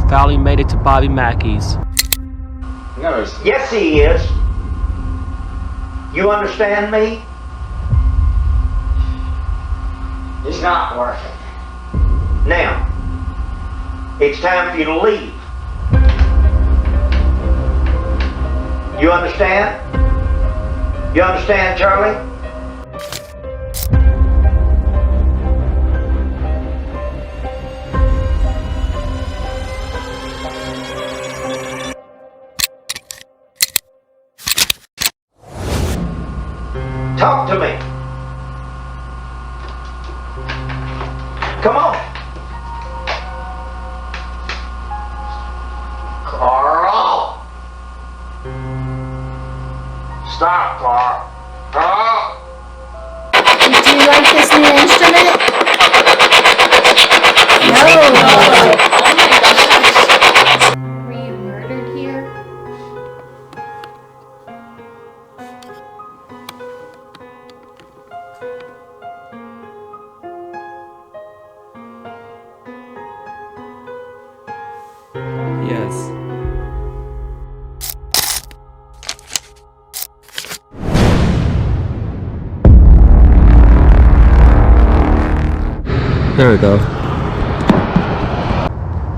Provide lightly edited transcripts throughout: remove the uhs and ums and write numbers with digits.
finally made it to MACKEY'S. Yes, he is. You understand me? It's not working. Now, it's time for you to leave. You understand? You understand, Charlie? Talk to me. Come on. Carl. Stop, Carl. Carl. Do you like this new instrument? No. Were you murdered here? Yes. There we go.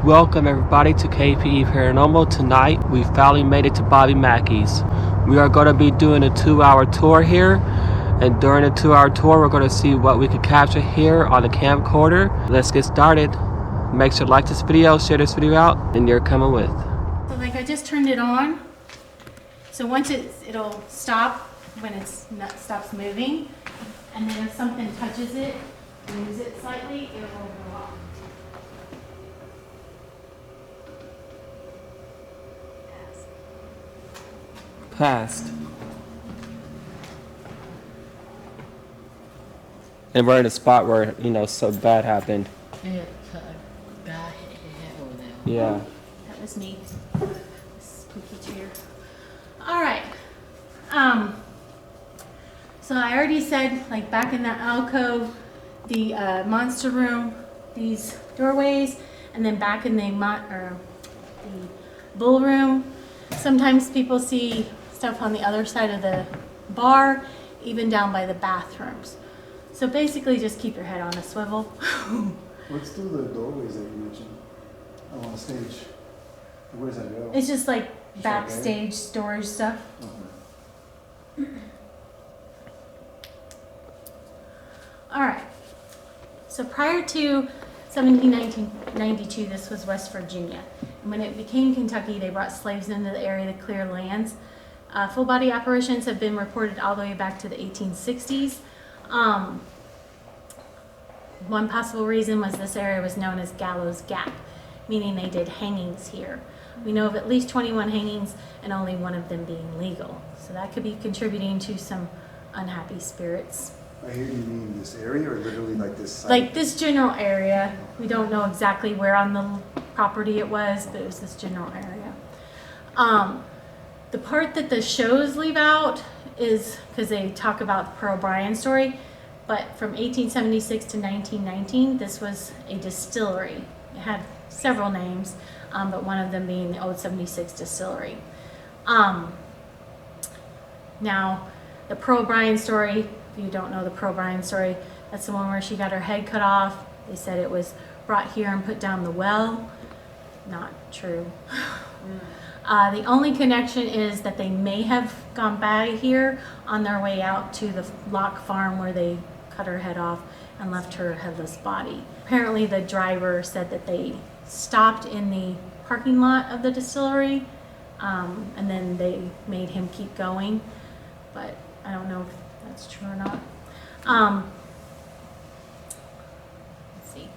Welcome everybody to KPE Paranormal. Tonight we finally made it to MACKEY'S. We are going to be doing a 2-hour tour here, and during the 2-hour tour we're going to see what we could capture here on the camcorder. Let's get started. Make sure to like this video, share this video out, and you're coming with. So like I just turned it on. So once it'll stop when it stops moving, and then if something touches it, moves it slightly, it will go off. Past. And we're in a spot where, so bad happened. Yeah. That was me. Spooky chair. All right. So I already said, like back in that alcove, the monster room, these doorways, and then back in the bull room. Sometimes people see stuff on the other side of the bar, even down by the bathrooms. So basically, just keep your head on a swivel. Let's do the doorways that you mentioned. Oh, on stage. Where does that go? It's just like backstage storage stuff. Okay. All right. So prior to 1792, this was West Virginia. And when it became Kentucky, they brought slaves into the area to clear lands. Full body apparitions have been reported all the way back to the 1860s. One possible reason was this area was known as Gallows Gap, meaning they did hangings here. We know of at least 21 hangings and only one of them being legal. So that could be contributing to some unhappy spirits. I hear you mean this area or literally like this site? Like this general area. We don't know exactly where on the property it was, but it was this general area. The part that the shows leave out is because they talk about the Pearl Bryan story, but from 1876 to 1919, this was a distillery. It had several names, but one of them being the Old 76 Distillery. Now, the Pearl Bryan story, if you don't know the Pearl Bryan story, that's the one where she got her head cut off. They said it was brought here and put down the well. Not true. The only connection is that they may have gone by here on their way out to the Lock Farm where they cut her head off and left her headless body. Apparently the driver said that they stopped in the parking lot of the distillery, and then they made him keep going, but I don't know if that's true or not. Let's see.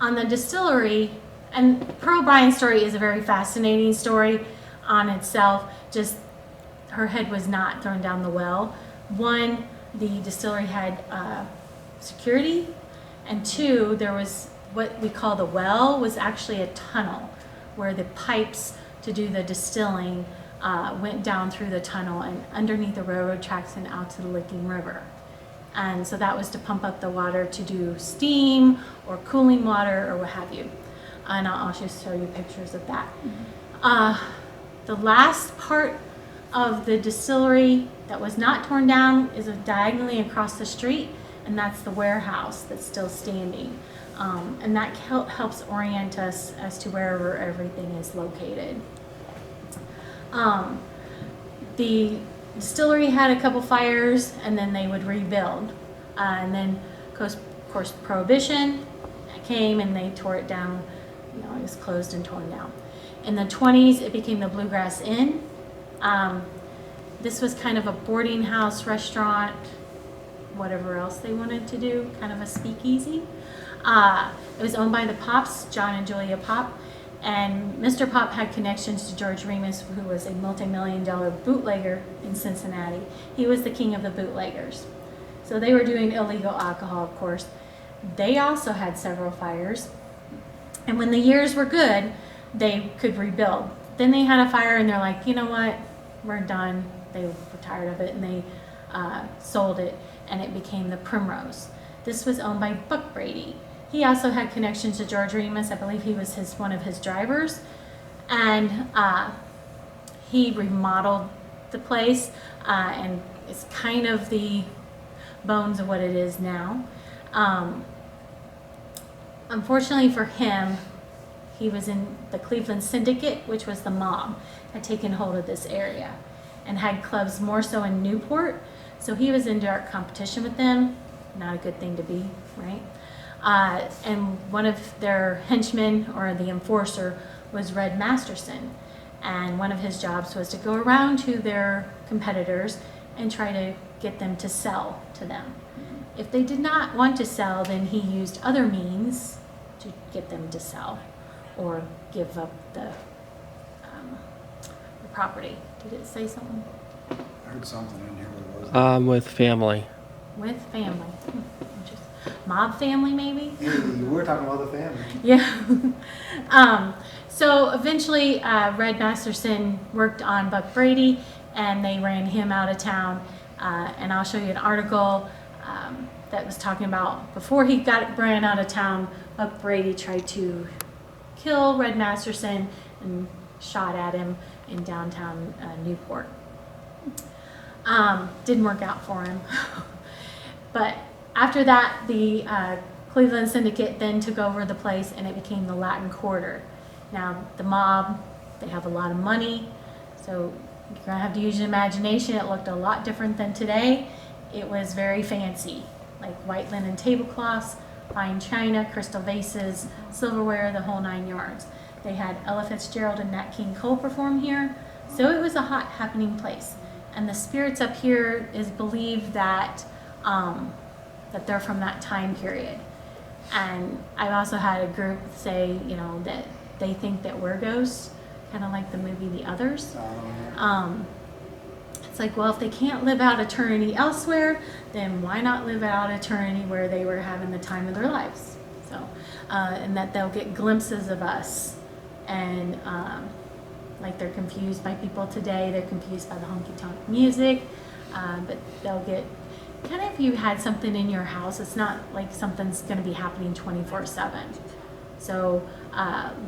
On the distillery, and Pearl Bryan's story is a very fascinating story on itself. Just her head was not thrown down the well. One, the distillery had security, and two, there was what we call the well was actually a tunnel where the pipes to do the distilling went down through the tunnel and underneath the railroad tracks and out to the Licking River. And so that was to pump up the water to do steam or cooling water or what have you. and I'll just show you pictures of that. The last part of the distillery that was not torn down is diagonally across the street, and that's the warehouse that's still standing. And that helps orient us as to wherever everything is located. The distillery had a couple fires, and then they would rebuild. And then, of course, Prohibition came and they tore it down. You know, it was closed and torn down. In the 20s, it became the Bluegrass Inn. This was kind of a boarding house, restaurant, whatever else they wanted to do, kind of a speakeasy. It was owned by the Pops, John and Julia Pop, and Mr. Pop had connections to George Remus, who was a multi-million-dollar bootlegger in Cincinnati. He was the king of the bootleggers. So they were doing illegal alcohol, of course. They also had several fires, and when the years were good, they could rebuild. Then they had a fire, and they're like, you know what, we're done. They were tired of it, and they sold it, and it became the Primrose. This was owned by Buck Brady. He also had connections to George Remus. I believe he was one of his drivers. And he remodeled the place, and it's kind of the bones of what it is now. Unfortunately for him, he was in the Cleveland Syndicate, which was the mob, had taken hold of this area and had clubs more so in Newport. So he was in direct competition with them. Not a good thing to be, right? And one of their henchmen, or the enforcer, was Red Masterson. And one of his jobs was to go around to their competitors and try to get them to sell to them. If they did not want to sell, then he used other means to get them to sell or give up the property. Did it say something? I heard something in here. What was it? With family. With family. Mob family, maybe? Hey, you were talking about the family. Yeah. So eventually, Red Masterson worked on Buck Brady, and they ran him out of town. And I'll show you an article that was talking about before he ran out of town, Buck Brady tried to kill Red Masterson and shot at him in downtown Newport. Didn't work out for him. But after that, the Cleveland Syndicate then took over the place, and it became the Latin Quarter. Now, the mob, they have a lot of money, so you're going to have to use your imagination. It looked a lot different than today. It was very fancy, like white linen tablecloths, fine china, crystal vases, silverware, the whole 9 yards. They had Ella Fitzgerald and Nat King Cole perform here, so it was a hot, happening place. And the spirits up here is believed that that they're from that time period. And I've also had a group say, you know, that they think that we're ghosts, kind of like the movie The Others. It's like, well, if they can't live out eternity elsewhere, then why not live out eternity where they were having the time of their lives? So, and that they'll get glimpses of us, and like they're confused by people today, they're confused by the honky-tonk music, but they'll get, kind of if you had something in your house, it's not like something's going to be happening 24/7. So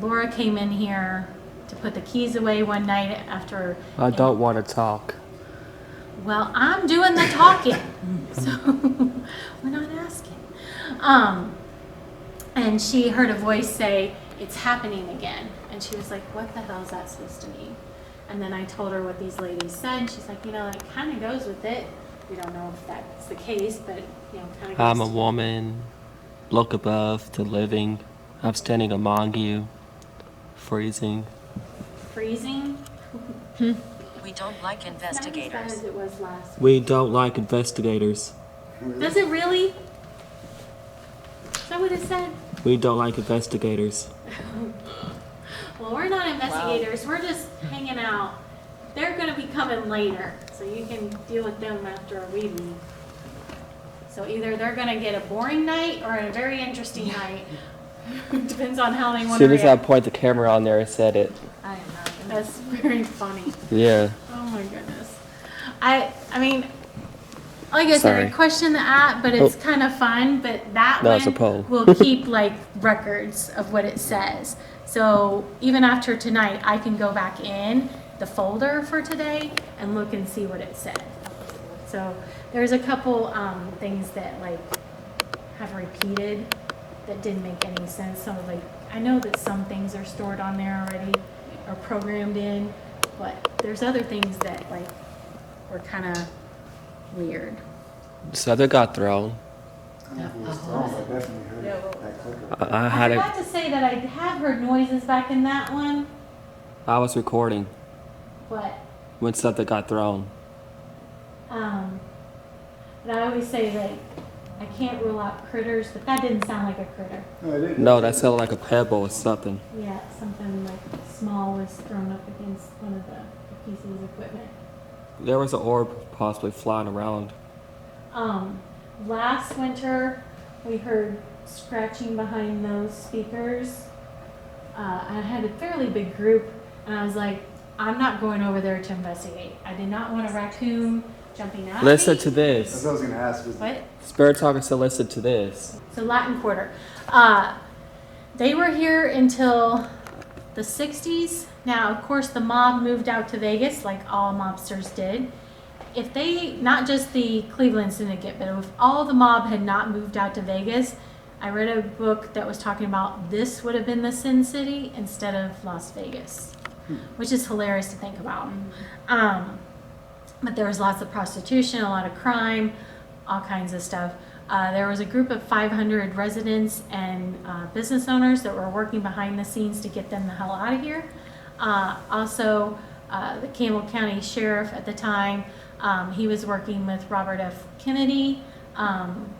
Laura came in here to put the keys away one night after. I don't want to talk. Well, I'm doing the talking, so we're not asking. And she heard a voice say, "It's happening again." And she was like, "What the hell is that supposed to mean?" And then I told her what these ladies said. She's like, "You know, it kind of goes with it. We don't know if that's the case, but, you know, kind of goes." I'm a woman. Look above the living. I'm standing among you. Freezing. Freezing? We don't like Not as bad investigators. as it was last week. We don't like investigators. Does it really? Is that what it said? We don't like investigators. Well, we're not investigators. We're just hanging out. They're going to be coming later, so you can deal with them after we leave. So either they're going to get a boring night or a very interesting night. Depends on how they As want to soon as I react. point the camera on there, I said it. That's very funny. Yeah. Oh my goodness. I mean, Like I said, Sorry. I question the app, but it's kind of fun. But that No, it's a one poll. will keep like records of what it says. So even after tonight, I can go back in the folder for today and look and see what it said. So there's a couple things that like have repeated that didn't make any sense. So like I know that some things are stored on there already or programmed in, but there's other things that like were kind of weird. Something got thrown. I don't know if it was thrown, but I definitely heard that clicker. I I had it. forgot to say that I have heard noises back in that one, I was recording but when something got thrown. but I always say like I can't rule out critters, but that didn't sound like a critter. No, I didn't. No, that sounded like a pebble or something. Yeah, something like small was thrown up against one of the pieces of equipment. There was an orb possibly flying around. Last winter we heard scratching behind those speakers. I had a fairly big group, and I was like, I'm not going over there to investigate. I did not want a raccoon jumping out Listen at me. to That's this. what I was gonna ask. Was What? Spirit Talker said, listen to this. So Latin Quarter. They were here until the 60s. Now, of course, the mob moved out to Vegas like all mobsters did. If they, not just the Cleveland Syndicate, but if all the mob had not moved out to Vegas, I read a book that was talking about this would have been the Sin City instead of Las Vegas, which is hilarious to think about. But there was lots of prostitution, a lot of crime, all kinds of stuff. There was a group of 500 residents and business owners that were working behind the scenes to get them the hell out of here. Also, the Campbell County Sheriff at the time, he was working with Robert F. Kennedy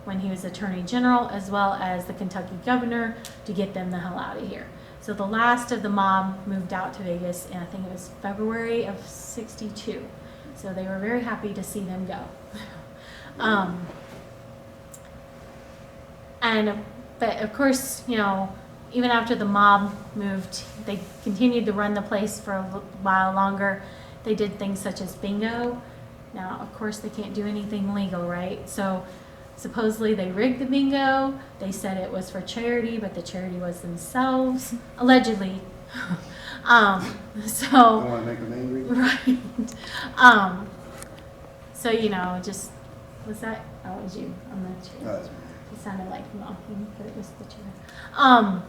when he was Attorney General, as well as the Kentucky Governor, to get them the hell out of here. So the last of the mob moved out to Vegas, and I think it was February of '62. So they were very happy to see them go. But of course, you know, even after the mob moved, they continued to run the place for a while longer. They did things such as bingo. Now, of course, they can't do anything legal, right? So supposedly they rigged the bingo. They said it was for charity, but the charity was themselves, allegedly. I don't want to make them angry. Right. So, you know, just, was that, oh, it was you, I'm not sure. No, that's me. It sounded like mocking, but it was the chair.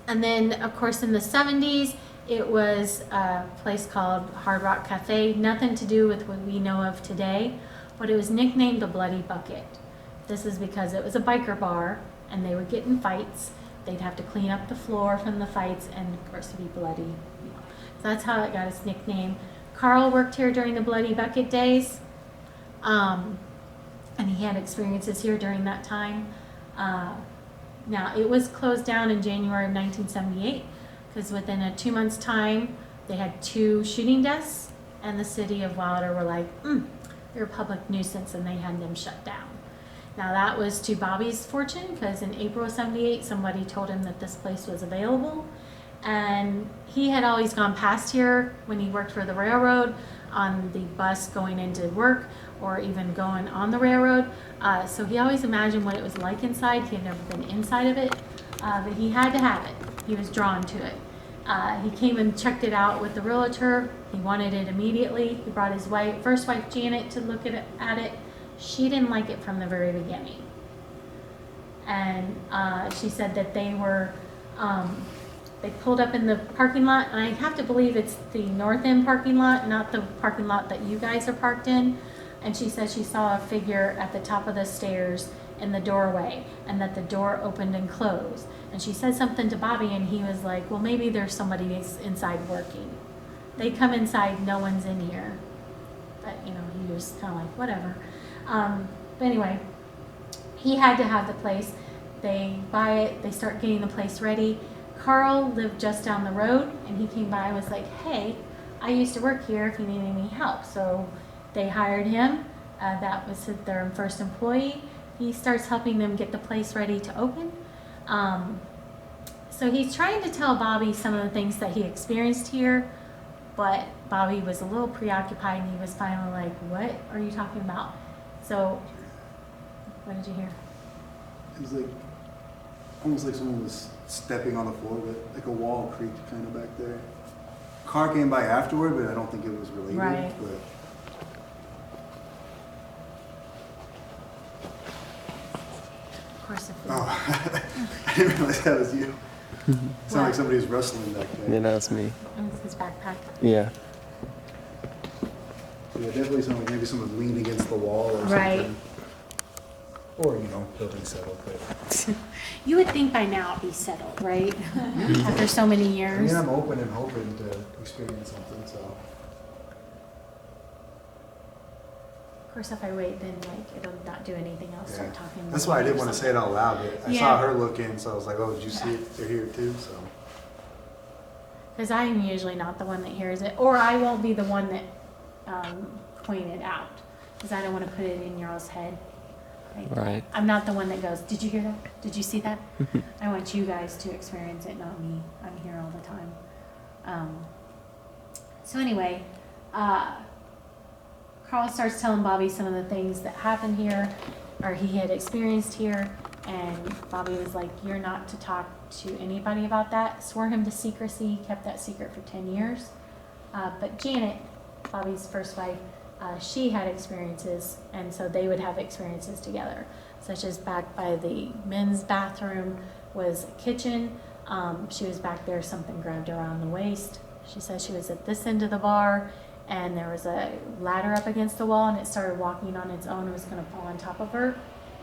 And then, of course, in the 70s, it was a place called Hard Rock Cafe. Nothing to do with what we know of today, but it was nicknamed the Bloody Bucket. This is because it was a biker bar, and they would get in fights. They'd have to clean up the floor from the fights, and of course, it'd be bloody. You know. So that's how it got its nickname. Carl worked here during the Bloody Bucket days. And he had experiences here during that time. Now, it was closed down in January of 1978 because within a 2 months' time, they had 2 shooting deaths, and the city of Wilder were like, they're a public nuisance, and they had them shut down. Now, that was to Bobby's fortune because in April of '78, somebody told him that this place was available, and he had always gone past here when he worked for the railroad on the bus going into work or even going on the railroad. So he always imagined what it was like inside. He had never been inside of it, but he had to have it. He was drawn to it. He came and checked it out with the realtor. He wanted it immediately. He brought his first wife, Janet, to look at it. She didn't like it from the very beginning. And she said that they pulled up in the parking lot, and I have to believe it's the north end parking lot, not the parking lot that you guys are parked in. And she said she saw a figure at the top of the stairs in the doorway, and that the door opened and closed. And she said something to Bobby, and he was like, well, maybe there's somebody inside working. They come inside, no one's in here. But, you know, he was kind of like, whatever. But anyway, he had to have the place. They buy it, they start getting the place ready. Carl lived just down the road, and he came by and was like, hey, I used to work here if you need any help. So they hired him. That was their first employee. He starts helping them get the place ready to open. So he's trying to tell Bobby some of the things that he experienced here, but Bobby was a little preoccupied, and he was finally like, what are you talking about? So, what did you hear? It was like, almost like someone was stepping on the floor, but like a wall creaked kind of back there. Car came by afterward, but I don't think it was related. Right. But Of course, if oh, I didn't realize that was you. It sounded like somebody was rustling back there. Yeah, that's me. it was his backpack. Yeah. Yeah, definitely sounded like maybe someone leaned against the wall or Right. something. Or, you know, building settled. But You would think by now it'd be settled, right? After so many I years. mean, I'm open and hoping to experience something, so. Of course, if I wait, then like it'll not do anything. I'll start talking. That's why I didn't want to say it out loud, but I Yeah. saw her looking, so I was like, oh, did you see it? They're here too, so. Because I'm usually not the one that hears it, or I won't be the one that point it out, because I don't want to put it in y'all's head. Right. I'm not the one that goes, did you hear that? Did you see that? I want you guys to experience it, not me. I'm here all the time. So anyway, Carl starts telling Bobby some of the things that happened here, or he had experienced here, and Bobby was like, you're not to talk to anybody about that. Swore him to secrecy, kept that secret for 10 years. But Janet, Bobby's first wife, she had experiences, and so they would have experiences together, such as back by the men's bathroom was a kitchen. She was back there, something grabbed her around the waist. She said she was at this end of the bar, and there was a ladder up against the wall, and it started walking on its own. It was going to fall on top of her,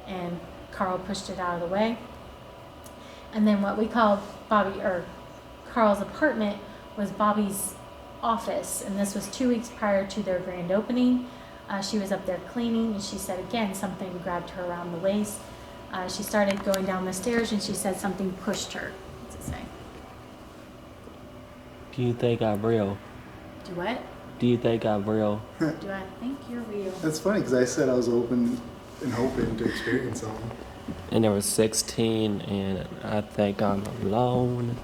and Carl pushed it out of the way. And then what we called Carl's apartment was Bobby's office, and this was 2 weeks prior to their grand opening. She was up there cleaning, and she said again something grabbed her around the waist. She started going down the stairs, and she said something pushed her. What's it say? Do you think I'm real? Do what? Do you think I'm real? Do I think you're real? That's funny, because I said I was open and hoping to experience something. And there was 16, and I think I'm alone.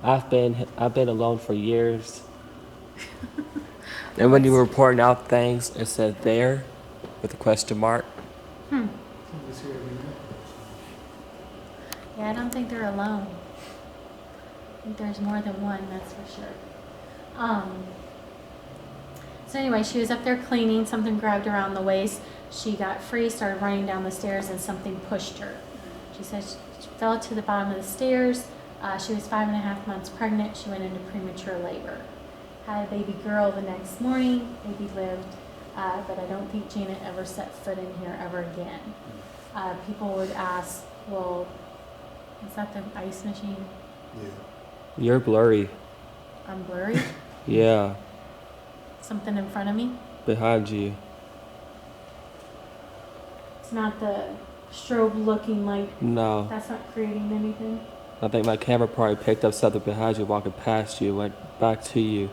I've been alone for years. And when you were reporting out things, it said there with a question mark. Somebody's here every night. Yeah, I don't think they're alone. I think there's more than one, that's for sure. So anyway, she was up there cleaning, something grabbed her around the waist. She got free, started running down the stairs, and something pushed her. She said she fell to the bottom of the stairs. She was 5.5 months pregnant. She went into premature labor. Had a baby girl the next morning. Baby lived, but I don't think Janet ever set foot in here ever again. People would ask, well, is that the ice machine? Yeah. You're blurry. I'm blurry? Yeah, Something in front of me? behind you. It's not the strobe looking like No, that's not creating anything. I think my camera probably picked up something behind you, walking past you, went back to you.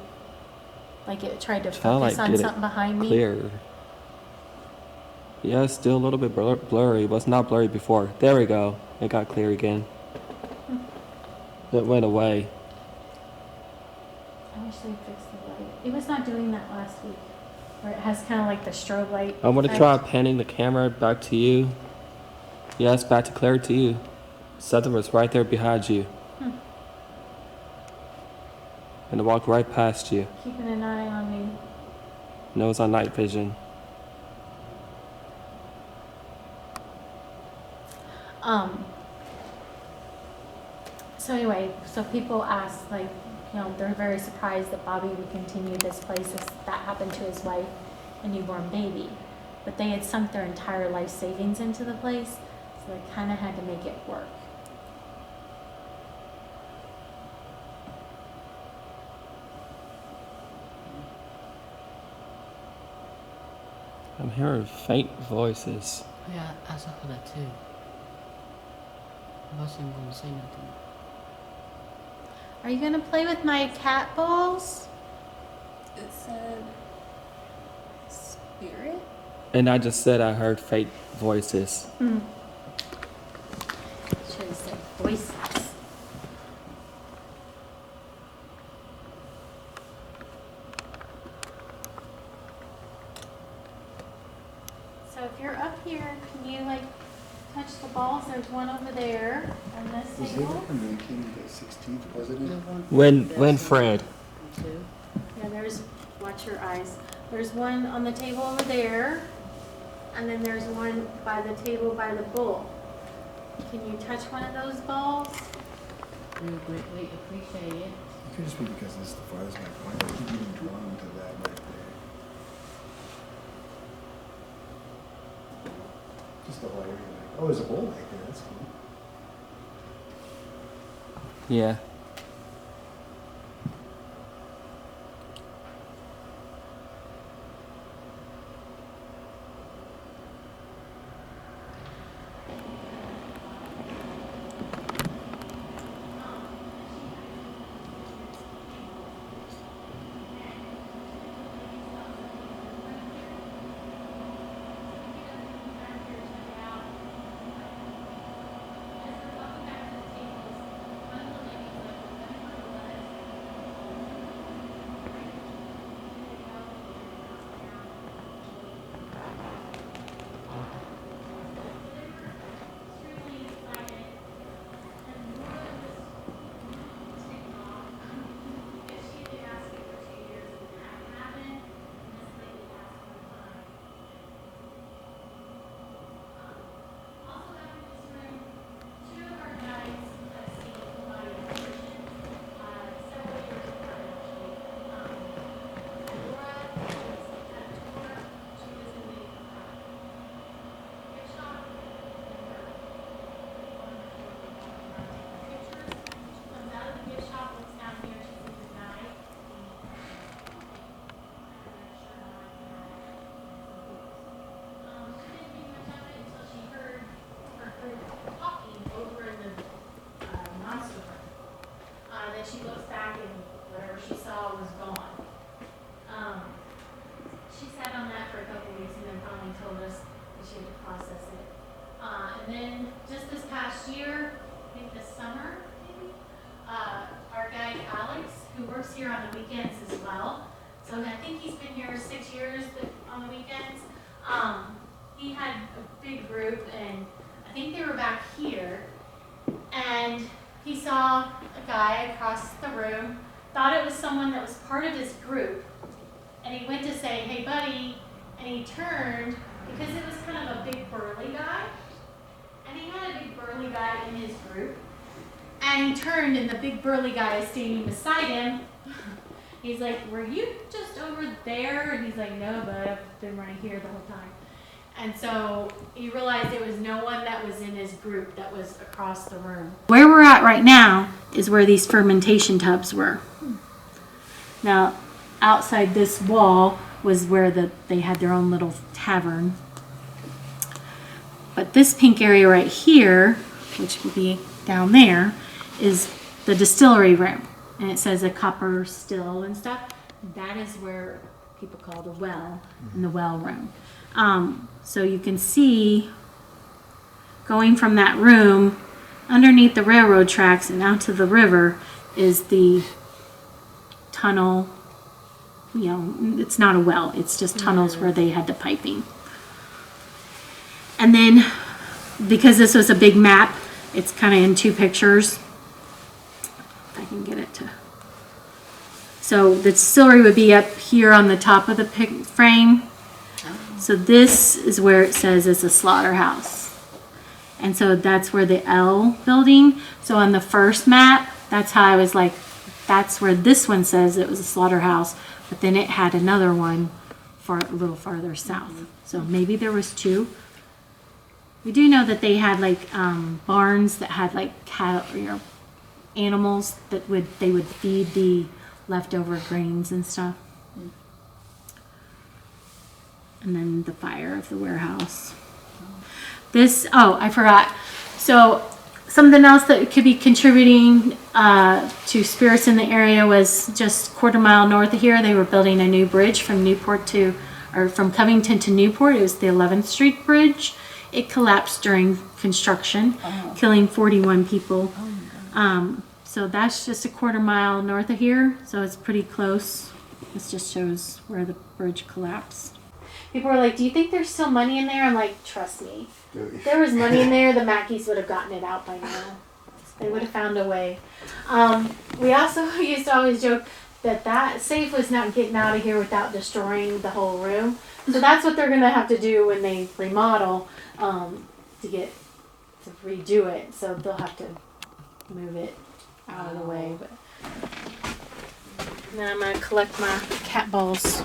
Like it tried to Trying to, focus like, on get it something behind me. Clear. Yeah, it's still a little bit blurry, but it's not blurry before. There we go. It got clear again. It went away. I wish they fixed the light. It was not doing that last week. Where it has kind of like the strobe light. I'm gonna effect. try panning the camera back to you. Yeah, it's back to clear to you. Something was right there behind you. And it walked right past you. Keeping an eye on me. And it was on night vision. So anyway, so people ask, like, you know, they're very surprised that Bobby would continue this place if that happened to his wife and newborn baby. But they had sunk their entire life savings into the place, so they kind of had to make it work. I'm hearing faint voices. Yeah, I saw that too. I wasn't going to say nothing. Are you gonna play with my cat balls? It said spirit. And I just said I heard faint voices. Should have said voices. there's one over there on this Was there table. a hurricane the 16th, wasn't it? When Fred. Two. Yeah, there's, watch your eyes. There's one on the table over there, and then there's one by the table by the bowl. Can you touch one of those balls? We would greatly appreciate it. It could just be because this is the farthest my point. I keep getting drawn to that right there. Just the whole area. Like, oh, there's a bowl right there. That's cool. Yeah. She looks back and whatever she saw was gone. She sat on that for a couple weeks and then finally told us that she had to process it. And then just this past year, I think this summer, maybe, our guy Alex, who works here on the weekends as well, so I think he's been here 6 years on the weekends. He had a big group and I think they were back here, and he saw a guy across the room, thought it was someone that was part of his group, and he went to say, "Hey buddy," and he turned, because it was kind of a big burly guy, and he had a big burly guy in his group, and he turned and the big burly guy is standing beside him. He's like, "Were you just over there?" And he's like, "No, but I've been right here the whole time." And so he realized it was no one that was in his group that was across the room. Where we're at right now is where these fermentation tubs were. Now, outside this wall was where they had their own little tavern. But this pink area right here, which would be down there, is the distillery room. And it says a copper still and stuff. That is where people call the well, in the well room. So you can see going from that room underneath the railroad tracks and out to the river is the tunnel. You know, it's not a well, it's just tunnels where they had the piping. And then, because this was a big map, it's kind of in two pictures. If I can get it to. So the distillery would be up here on the top of the frame. So this is where it says it's a slaughterhouse. And so that's where the L building. So on the first map, that's how I was like, that's where this one says it was a slaughterhouse. But then it had another one a little farther south. So maybe there was two. We do know that they had like barns that had like cattle, animals that they would feed the leftover grains and stuff. And then the fire of the warehouse. I forgot. So something else that could be contributing to spirits in the area was just quarter mile north of here. They were building a new bridge from Covington to Newport. It was the 11th Street Bridge. It collapsed during construction, killing 41 people. So that's just a quarter mile north of here. So it's pretty close. This just shows where the bridge collapsed. People were like, "Do you think there's still money in there?" I'm like, "Trust me, Dude. if there was money in there, the Mackeys would have gotten it out by now. They would have found a way." We also used to always joke that safe was not getting out of here without destroying the whole room. So that's what they're gonna have to do when they remodel to redo it. So they'll have to move it out of the way. But now I'm gonna collect my cat balls.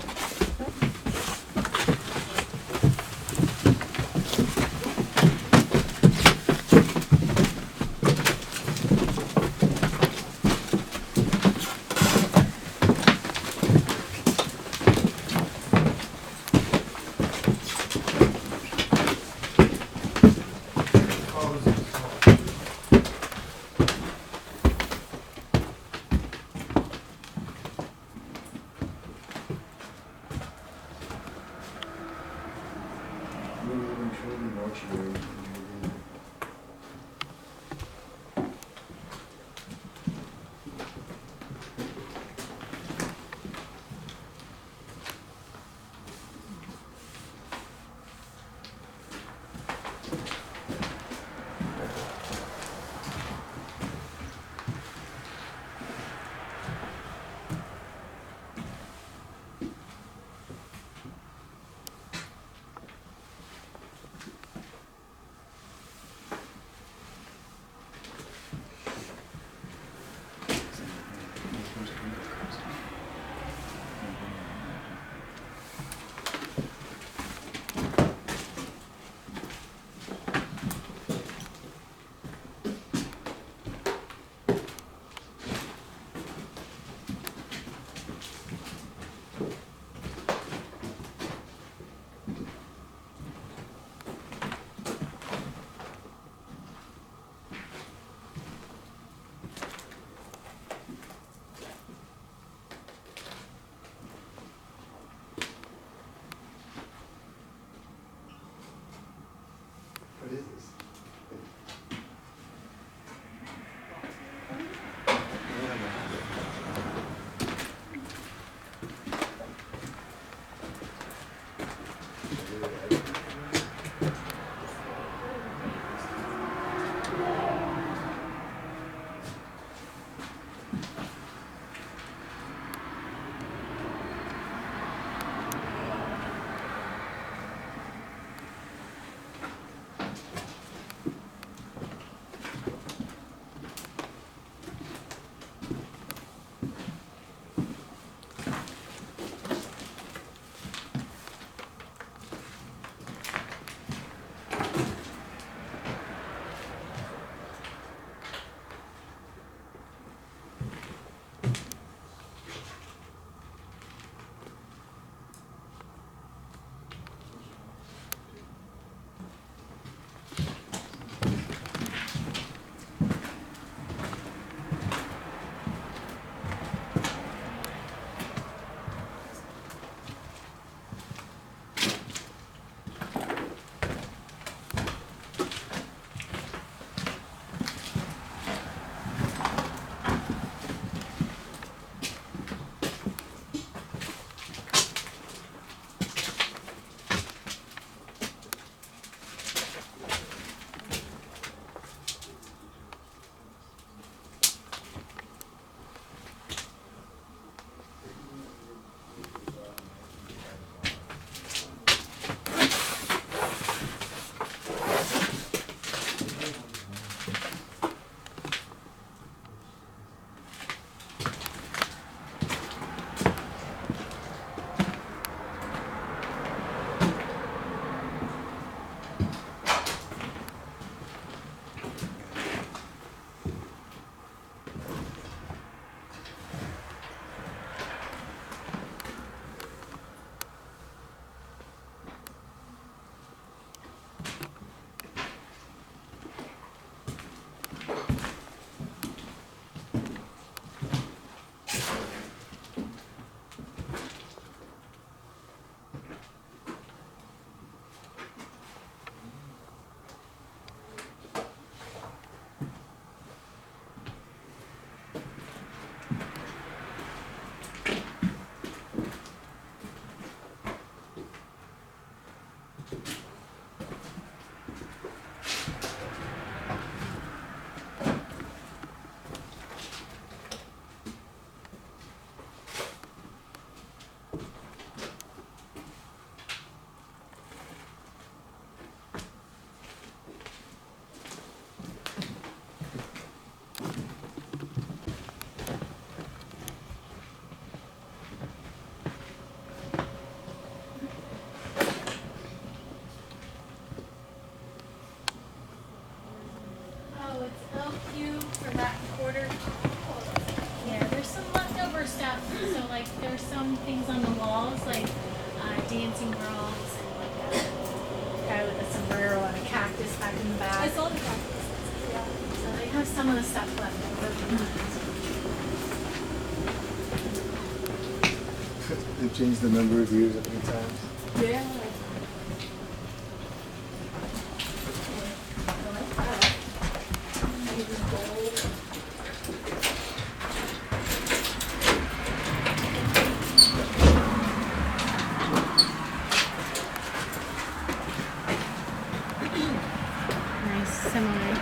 things on the walls, like dancing girls and like a guy with a sombrero and a cactus back in the back. I saw the cactus. Yeah. So they have some of the stuff left over from that. They've changed the number of years a few times. Yeah. Nice, similar.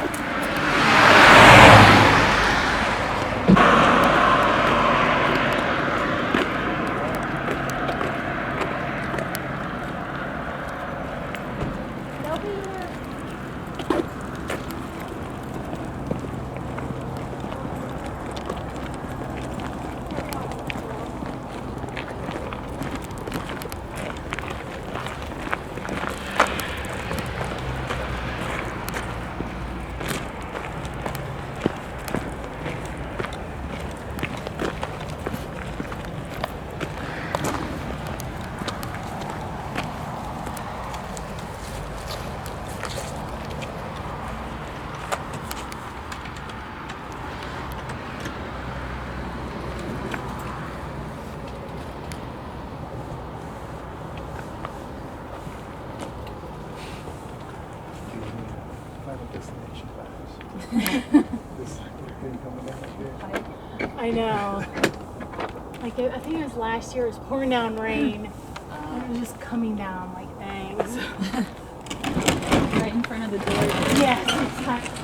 Final destination vibes. This thing coming down here. I know. Like, I think it was last year, it was pouring down rain. And it was just coming down like things. Right in front of the door. Yes, exactly.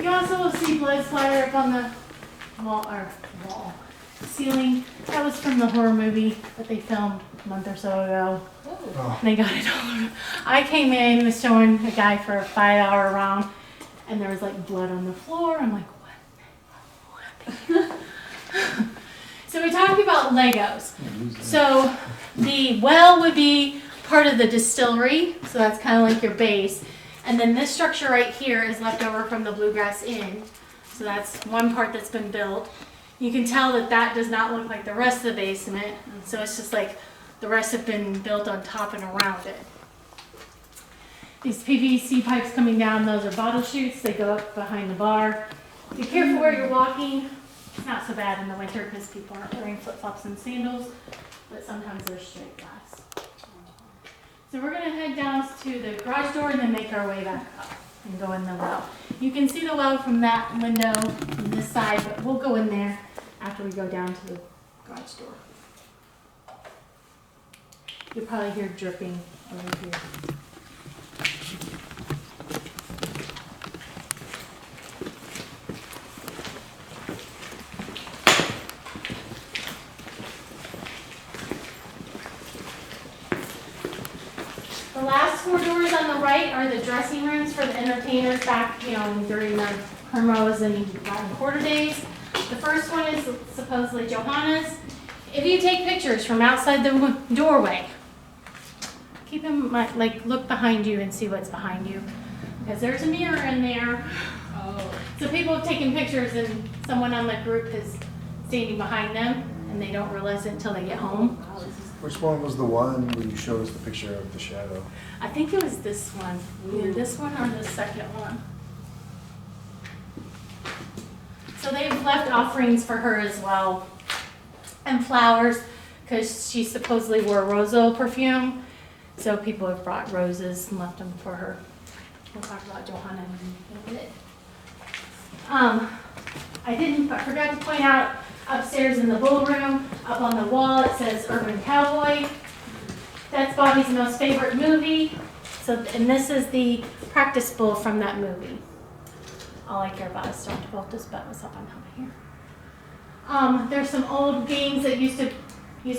You also will see blood splatter up on the wall, ceiling. That was from the horror movie that they filmed a month or so ago. Oh. And they got it all over. I came in, was showing a guy for a 5-hour round, and there was like blood on the floor. I'm like, what? So we talked about Legos. So the well would be part of the distillery, so that's kind of like your base. And then this structure right here is left over from the Bluegrass Inn. So that's one part that's been built. You can tell that that does not look like the rest of the basement. And so it's just like the rest have been built on top and around it. These PVC pipes coming down, those are bottle chutes. They go up behind the bar. Be careful where you're walking. It's not so bad in the winter because people aren't wearing flip-flops and sandals, but sometimes there's straight glass. So we're gonna head down to the garage door and then make our way back up and go in the well. You can see the well from that window on this side, but we'll go in there after we go down to the garage door. You'll probably hear dripping over here. The last 4 doors on the right are the dressing rooms for the entertainers back, during the Primrose and Latin Quarter days. The first one is supposedly Johanna's. If you take pictures from outside the doorway, keep them, look behind you and see what's behind you. Because there's a mirror in there. Oh. So people have taken pictures and someone on the group is standing behind them and they don't realize it until they get home. Which one was the one where you showed us the picture of the shadow? I think it was this one, either this one or the second one. So they've left offerings for her as well, and flowers, because she supposedly wore Roseau perfume. So people have brought roses and left them for her. We'll talk about Johanna in a bit. I forgot to point out upstairs in the bull room, up on the wall, it says Urban Cowboy. That's Bobby's most favorite movie. And this is the practice bull from that movie. All I care about is starting to bolt his butt was up on here. There's some old games that used to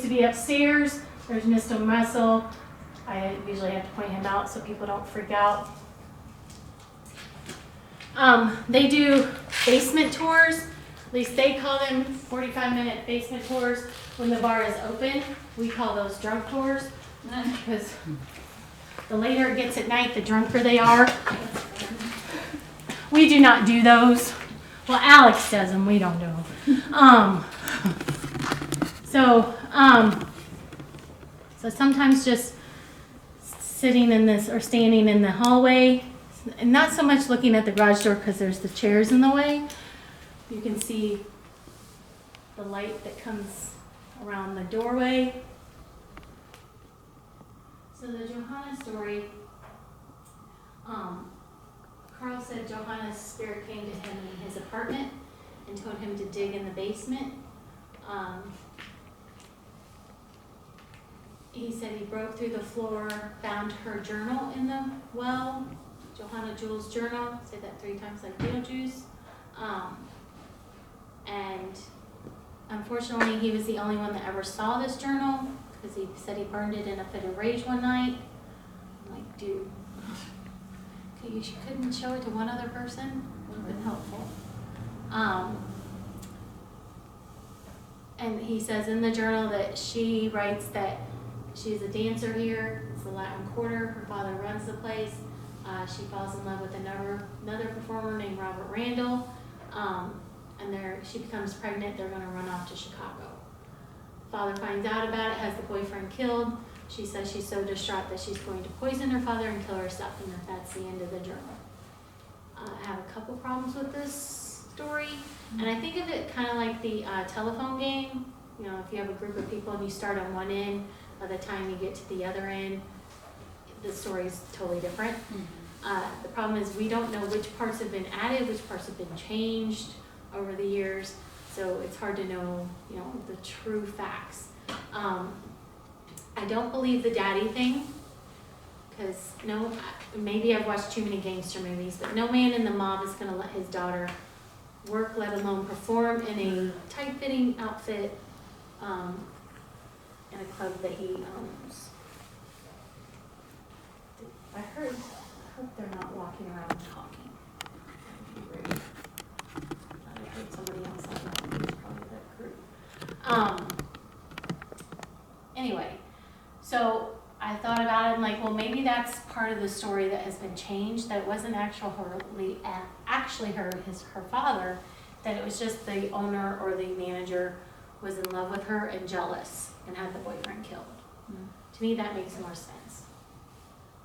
be upstairs. There's Mr. Muscle. I usually have to point him out so people don't freak out. They do basement tours. least they call them 45-minute basement tours when the bar is open. We call those drunk tours because the later it gets at night, the drunker they are. We do not do those. Well, Alex does them. We don't do them. So sometimes just sitting in this or standing in the hallway, and not so much looking at the garage door because there's the chairs in the way. You can see the light that comes around the doorway. So the Johanna story, Carl said Johanna's spirit came to him in his apartment and told him to dig in the basement. He said he broke through the floor, found her journal in the well, Johanna Jewel's journal. Say that 3 times like Beetlejuice. And unfortunately, he was the only one that ever saw this journal because he said he burned it in a fit of rage one night. I'm like, dude, okay, you couldn't show it to one other person? Would have been helpful. And he says in the journal that she writes that she's a dancer here. It's the Latin Quarter. Her father runs the place. She falls in love with another performer named Robert Randall. And she becomes pregnant. They're going to run off to Chicago. Father finds out about it, has the boyfriend killed. She says she's so distraught that she's going to poison her father and kill herself, and that's the end of the journal. I have a couple problems with this story, and I think of it kind of like the telephone game. You know, if you have a group of people and you start on one end, by the time you get to the other end, the story's totally different. The problem is we don't know which parts have been added, which parts have been changed over the years, so it's hard to know, you know, the true facts. I don't believe the daddy thing, because maybe I've watched too many gangster movies, but no man in the mob is going to let his daughter work, let alone perform in a tight-fitting outfit in a club that he owns. I hope they're not walking around talking. That'd be rude. I heard somebody else on that. It was probably that group. Anyway, so I thought about it and like, well, maybe that's part of the story that has been changed. That it wasn't actually her father. That it was just the owner or the manager was in love with her and jealous and had the boyfriend killed. To me, that makes more sense.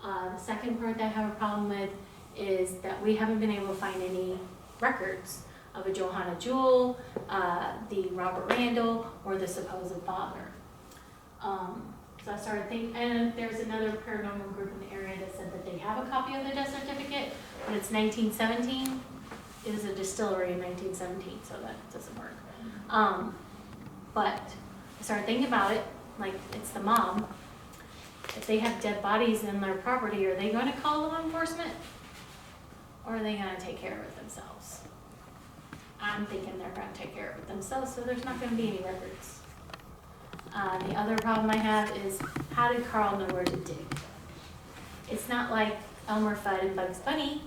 The second part that I have a problem with is that we haven't been able to find any records of a Johanna Jewel, the Robert Randall, or the supposed father. So I started thinking, and there's another paranormal group in the area that said that they have a copy of the death certificate, but it's 1917. It was a distillery in 1917, so that doesn't work. But I started thinking about it, like it's the mob. If they have dead bodies in their property, are they going to call law enforcement? Or are they going to take care of it themselves? I'm thinking they're going to take care of it themselves, so there's not going to be any records. The other problem I have is, how did Carl know where to dig? It's not like Elmer Fudd and Bugs Bunny.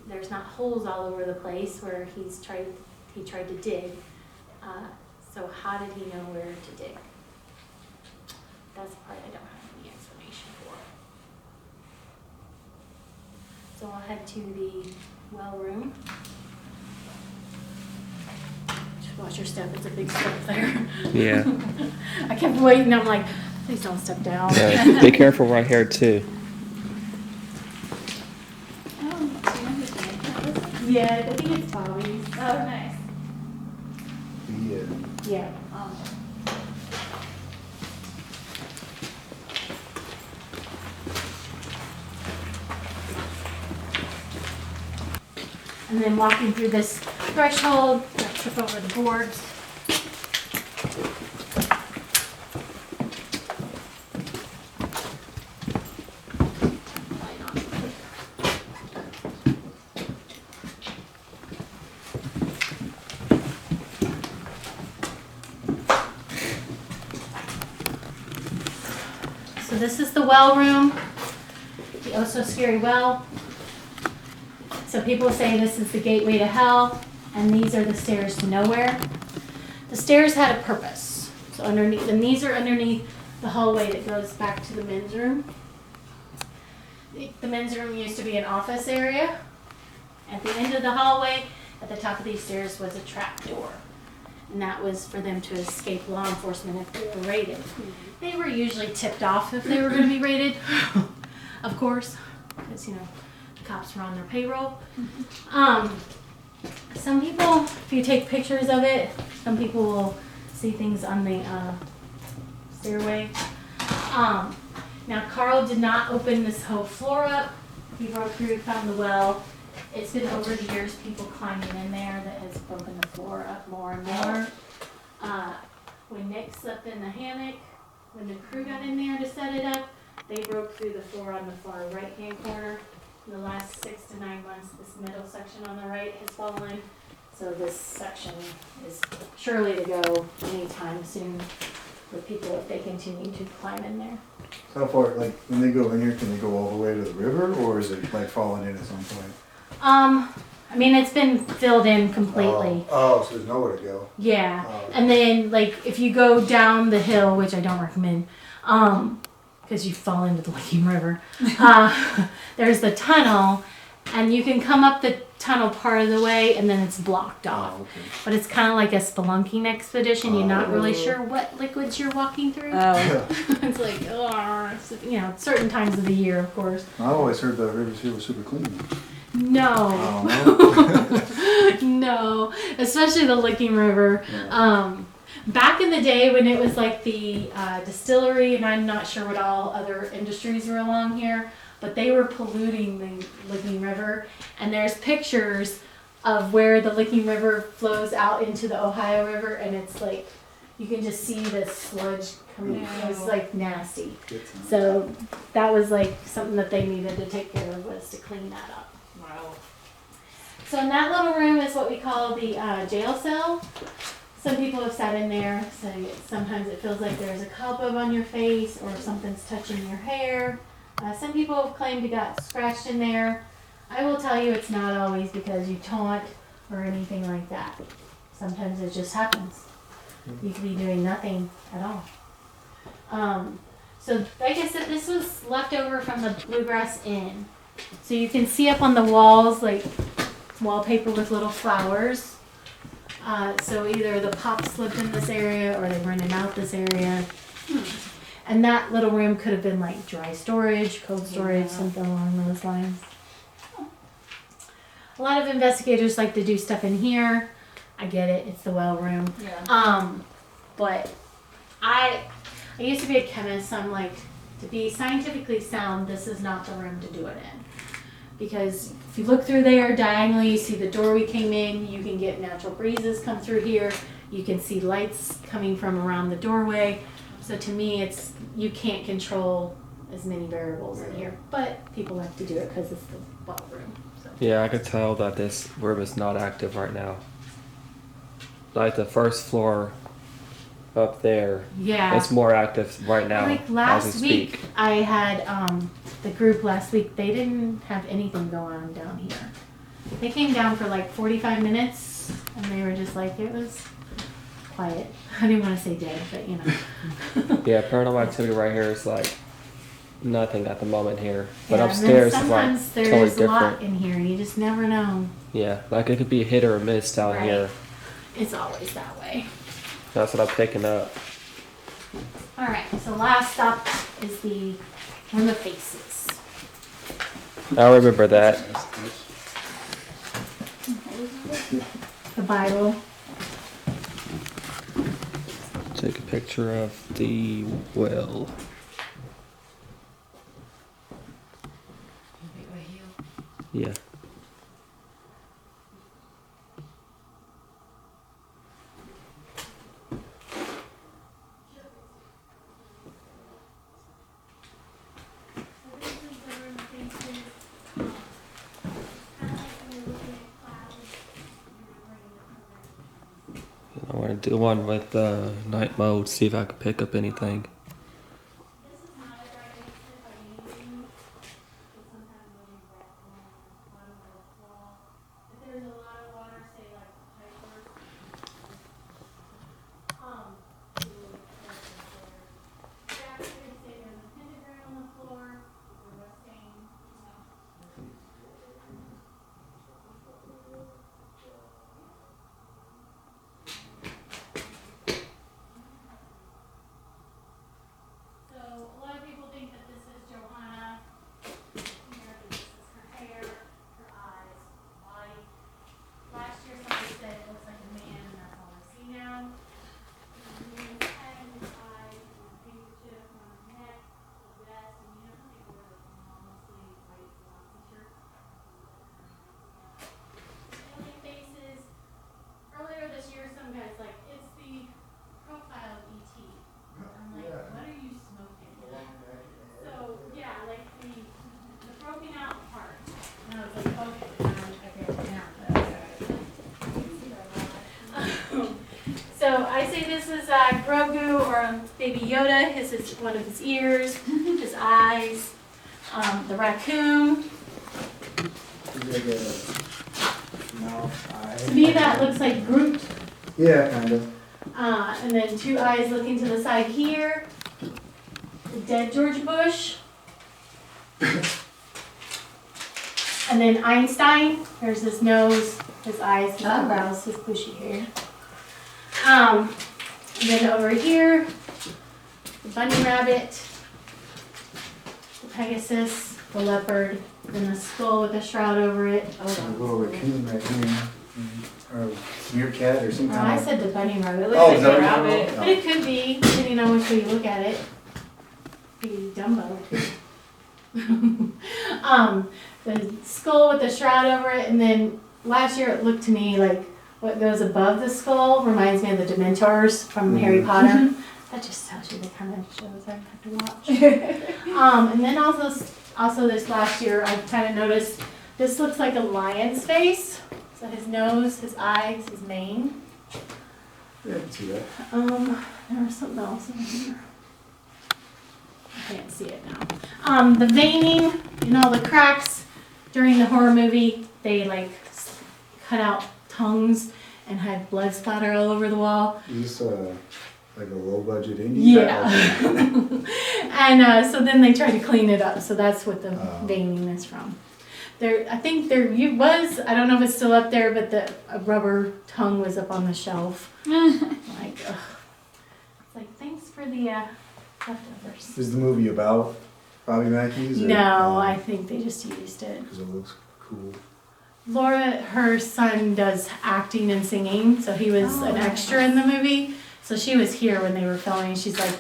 There's not holes all over the place where he tried to dig. So how did he know where to dig? That's the part I don't have any explanation for. So I'll head to the well room. Just watch your step, it's a big step there. Yeah. I kept waiting, I'm like, please don't step down. Yeah. Be careful right here too. Oh, do you understand? Yeah, I think it's Bobby's. Oh, nice. Yeah. And then walking through this threshold, I trip over the boards. So this is the well room, the oh so scary well. So people say this is the gateway to hell, and these are the stairs to nowhere. The stairs had a purpose. So underneath, and these are underneath the hallway that goes back to the men's room. The men's room used to be an office area. At the end of the hallway, at the top of these stairs was a trap door. And that was for them to escape law enforcement if they were raided. They were usually tipped off if they were going to be raided, of course, because, you know, the cops were on their payroll. Some people, if you take pictures of it, some people will see things on the stairway. Now, Carl did not open this whole floor up. He broke through, found the well. It's been over the years people climbing in there that has broken the floor up more and more. When Nick slept in the hammock, when the crew got in there to set it up, they broke through the floor on the far right-hand corner. In the last 6 to 9 months, this middle section on the right has fallen. So this section is surely to go anytime soon for people if they continue to climb in there. So how far, like, when they go in here, can they go all the way to the river, or is it like falling in at some point? I mean, it's been filled in completely. Oh, so there's nowhere to go. Yeah. Oh. And then, like, if you go down the hill, which I don't recommend, because you fall into the Licking River, there's the tunnel, and you can come up the tunnel part of the way, and then it's blocked off. Oh, okay. But it's kind of like a spelunking expedition. You're not really sure what liquids you're walking through. It's like, you know, certain times of the year, of course. I always heard the rivers here were super clean. No. No. Especially the Licking River. Yeah. Back in the day when it was like the distillery, and I'm not sure what all other industries were along here, but they were polluting the Licking River. And there's pictures of where the Licking River flows out into the Ohio River, and it's like, you can just see the sludge coming. It was like nasty. So that was like something that they needed to take care of, was to clean that up. Wow. So in that little room is what we call the jail cell. Some people have sat in there, so sometimes it feels like there's a cobweb on your face or something's touching your hair. Some people have claimed you got scratched in there. I will tell you it's not always because you taunt or anything like that. Sometimes it just happens. You could be doing nothing at all. So like I said, this was left over from the Bluegrass Inn. So you can see up on the walls like wallpaper with little flowers. So either the pops lived in this area or they rented out this area. And that little room could have been like dry storage, cold storage, something along those lines. A lot of investigators like to do stuff in here. I get it, it's the well room. Yeah. But I used to be a chemist, so I'm like, to be scientifically sound, this is not the room to do it in. Because if you look through there diagonally, you see the door we came in, you can get natural breezes come through here, you can see lights coming from around the doorway. So to me, it's, you can't control as many variables in here, but people like to do it because it's the well room. So. Yeah, I could tell that this room is not active right now. Like the first floor up there, Yeah. it's more active right now Like as we last speak. week, I had the group last week, they didn't have anything going on down here. They came down for like 45 minutes and they were just like, it was quiet. I didn't want to say dead, but you know. Yeah, paranormal activity right here is like nothing at the moment here. But Yeah, and then upstairs is like sometimes totally there's a lot different. in here. You just never know. Yeah, like it could be hit or miss down Right. here. It's always that way. That's what I'm picking up. All right, so last stop is the room of faces. I remember that. The Bible. Take a picture of the well. Yeah. I want to do one with night mode, see if I can pick up anything. this is Grogu or Baby Yoda. His is one of his ears, his eyes. The raccoon. To me, that looks like Groot. Yeah, kind of. And then two eyes looking to the side here. The dead George Bush. And then Einstein. There's his nose, his eyes, his eyebrows, his bushy hair. And then over here, the bunny rabbit, the Pegasus, the leopard, and the skull with a shroud over it. A little raccoon right here. Or meerkat or some Oh, kind I of. said the bunny rabbit. It Oh, looks is like that a what you're rabbit. talking But it could be, depending on which way you look at it. Be Dumbo. The skull with the shroud over it, and then last year it looked to me like what goes above the skull reminds me of the Dementors from Harry Potter. That just tells you the kind of shows I have to watch. And then also this last year I kind of noticed this looks like a lion's face. So his nose, his eyes, his mane. Yeah, I can see that. There was something else in here. I can't see it now. The veining and all the cracks during the horror movie, they like cut out tongues and had blood splatter all over the wall. Is this like a low budget indie? Yeah. And so then they tried to clean it up. So that's what the veining is from. I think there was, I don't know if it's still up there, but a rubber tongue was up on the shelf. Like, ugh. It's like, thanks for the leftovers. Is the movie about Bobby Mackey's? No, I think they just used it. Because it looks cool. Laura, her son, does acting and singing, so he was an extra in the movie. So she was here when they were filming. She's like,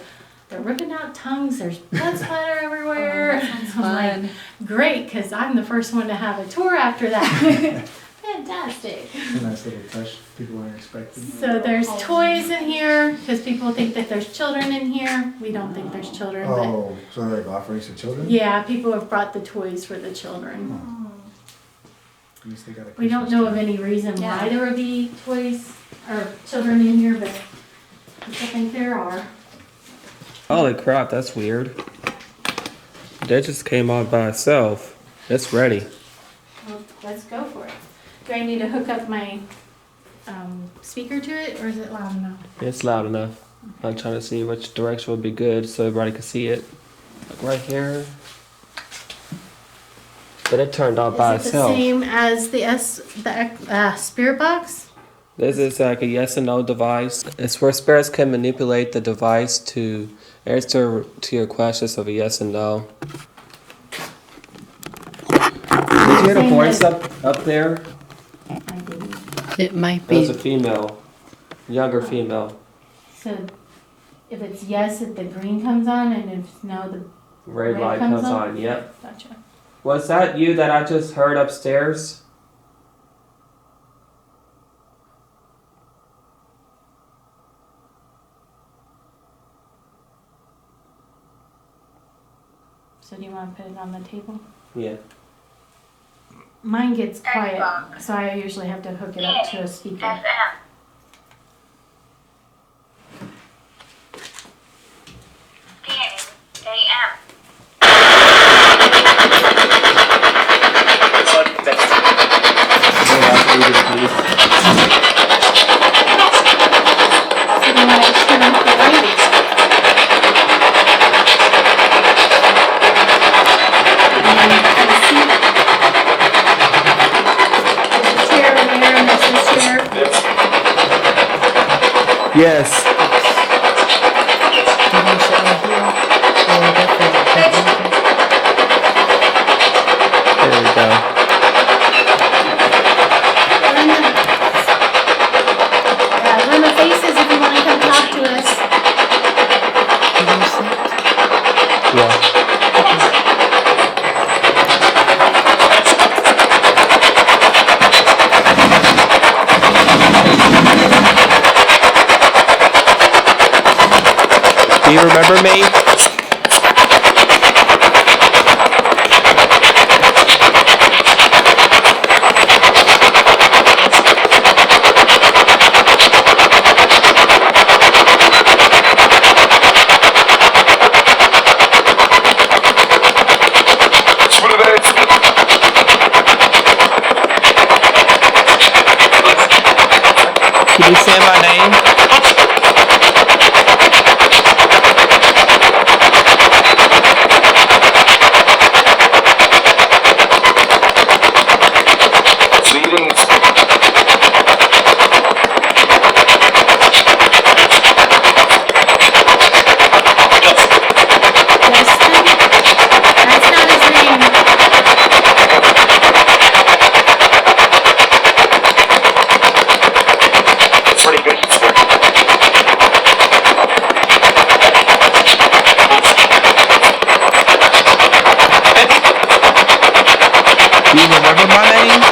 they're ripping out tongues, there's blood splatter everywhere. I'm like, great, because I'm the first one to have a tour after that. Fantastic. It's a nice little touch people weren't expecting. So there's toys in here, because people think that there's children in here. We don't think there's children, but Oh, so they're like offerings to children? yeah, people have brought the toys for the children. At least they got a We don't Christmas know of tree. any reason why Yeah. there would be toys or children in here, but I think there are. Holy crap, that's weird. That just came on by itself. It's ready. Well, let's go for it. Do I need to hook up my speaker to it, or is it loud enough? It's loud enough. I'm trying to see which direction would be good so everybody can see it. Like right here. But it turned on by Is it the itself. same as the spirit box? This is like a yes and no device. It's where spirits can manipulate the device to answer to your questions of a yes and no. Did you hear the voice up there? I didn't. It might That was be. a female, younger female. So if it's yes, the green comes on, and if no, the Red Red light comes comes on? on. Yep. gotcha. Was that you that I just heard upstairs? So do you want to put it on the table? Yeah. Mine gets quiet, so I usually have to hook it up to a speaker. So do I turn off the lights? And have a seat. There's a chair over there, and there's this chair. Yes. There we go. We're in the faces if you want to come talk to us. Yeah. Do you remember me? Can you say my name? That's not his name. Pretty good. Do you remember my name?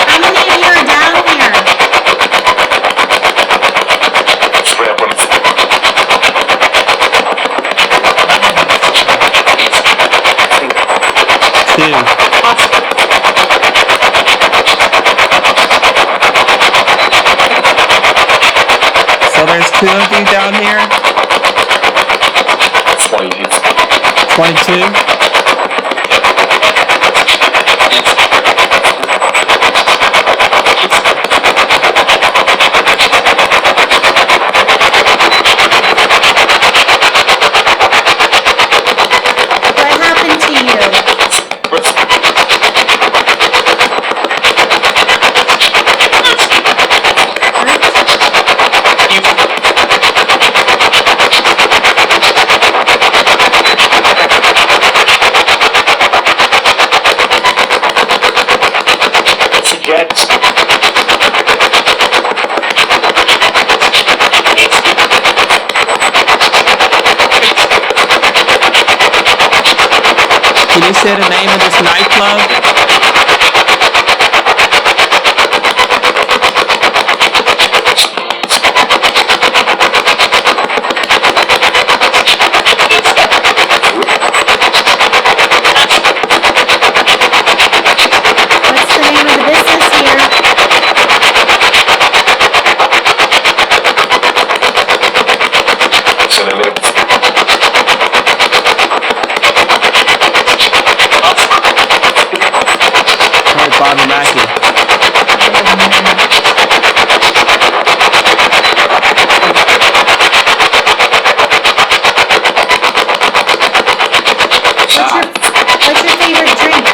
How many of you are down here? Two. So there's two of you down here? 22? What happened to you? Can you say the name of this nightclub? What's the name of the business here? Probably Bobby Mackey. What's your favorite drink?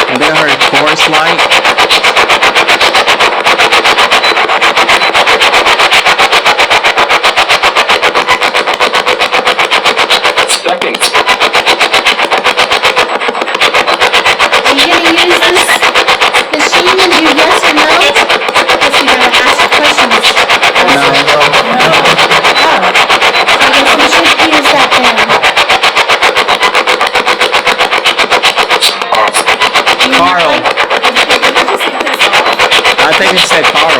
I think I heard Chorus Light. Are you gonna use this machine and do yes or no? Guess we gotta ask questions. No. Oh. I guess we should use that then. Carl. I think it said Carl.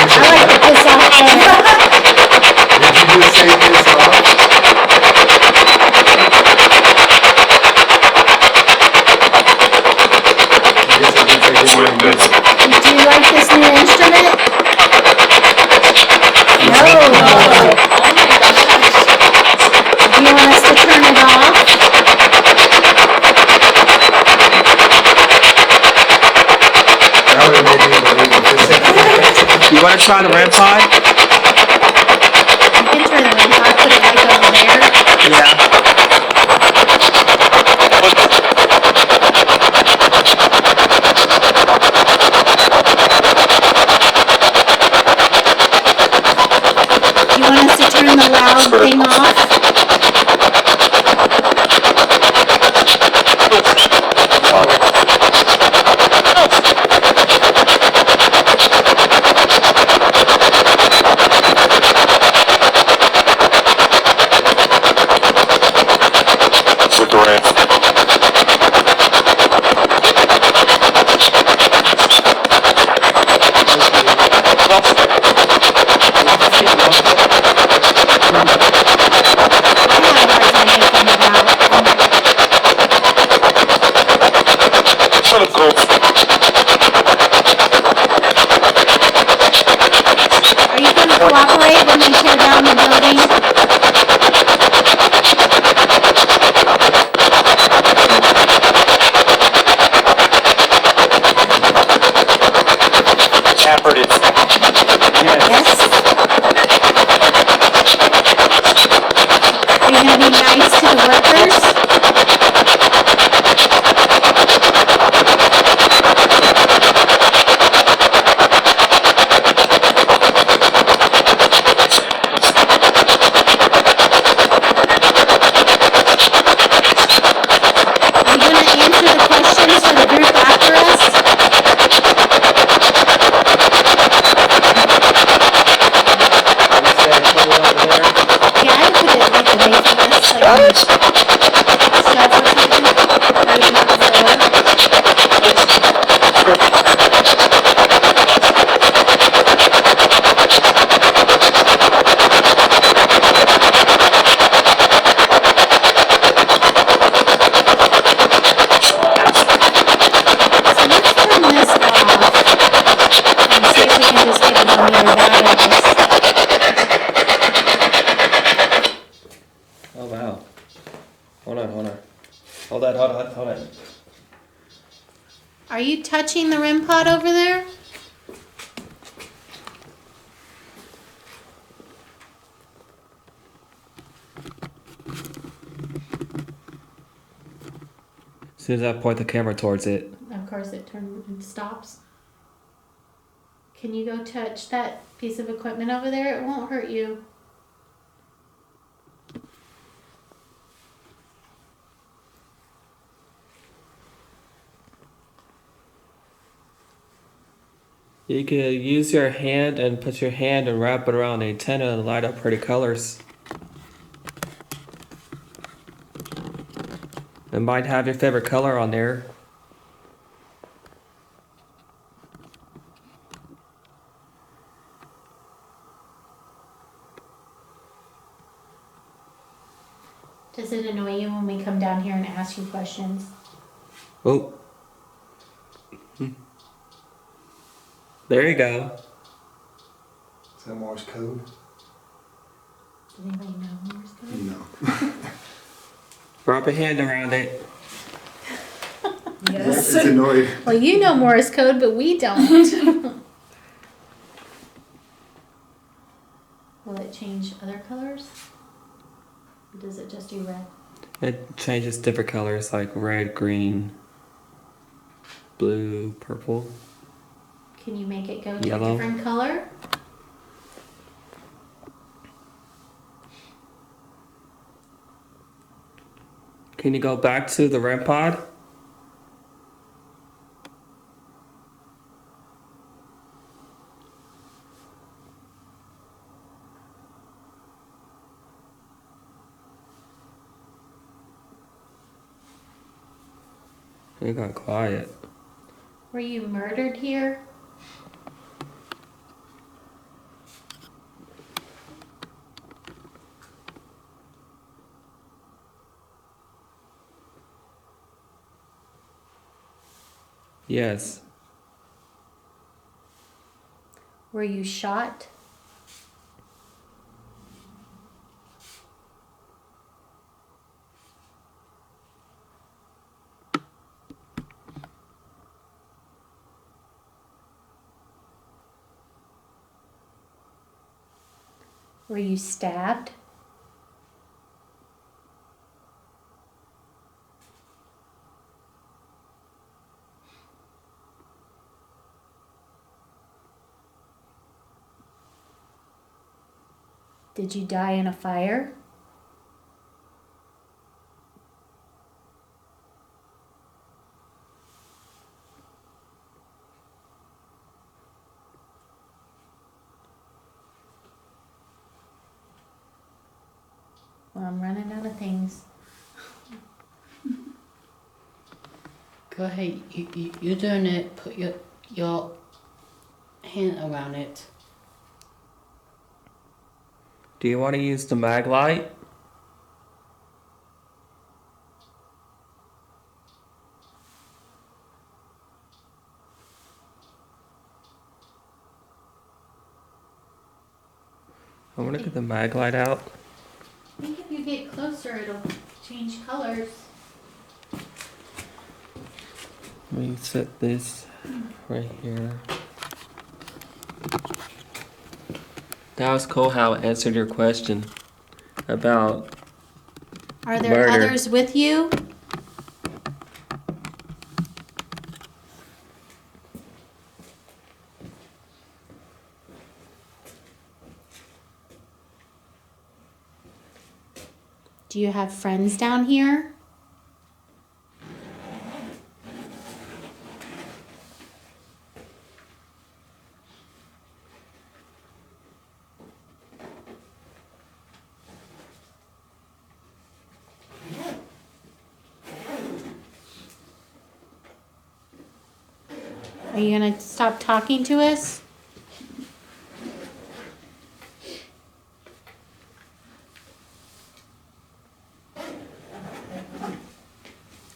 I like to piss off them. Did you just say this off? I guess I can take it away. Do you like this new instrument? No. Do you want us to turn it off? That would have made me believe it. You want to try the red pod? You can turn the ring on, put it like over there. Yeah. You want us to turn the loud thing off? cooperate when they tear down the building? Shepard, it's... Yes? Are you gonna be nice to the workers? Are you gonna answer the questions for the group after us? Yeah, I put it like away from us, like on the shelf or something. Right on the floor. So let's turn this off and see if we can just get it on the other batteries. Oh wow. Hold on. Hold on. Are you touching the REM pod over there? As soon as I point the camera towards it. Of course it turns and stops. Can you go touch that piece of equipment over there? It won't hurt you. You could use your hand and put your hand and wrap it around the antenna and light up pretty colors. It might have your favorite color on there. Does it annoy you when we come down here and ask you questions? Oh. There you go. Is that Morse code? Does anybody know Morse code? No. Wrap a hand around it. Yes. It's annoying. Well, you know Morse code, but we don't. Will it change other colors? Or does it just do red? It changes different colors like red, green, blue, purple. Can you make it go to Yellow. a different color? Can you go back to the REM pod? It got quiet. Were you murdered here? Yes. Were you shot? Were you stabbed? Did you die in a fire? Well, I'm running out of things. Go ahead, you're doing it. Put your hand around it. Do you want to use the mag light? I want to get the mag light out. I think if you get closer, it'll change colors. Let me set this right here. That was cool how it answered your question about Are there murder. others with you? Do you have friends down here? Are you gonna stop talking to us?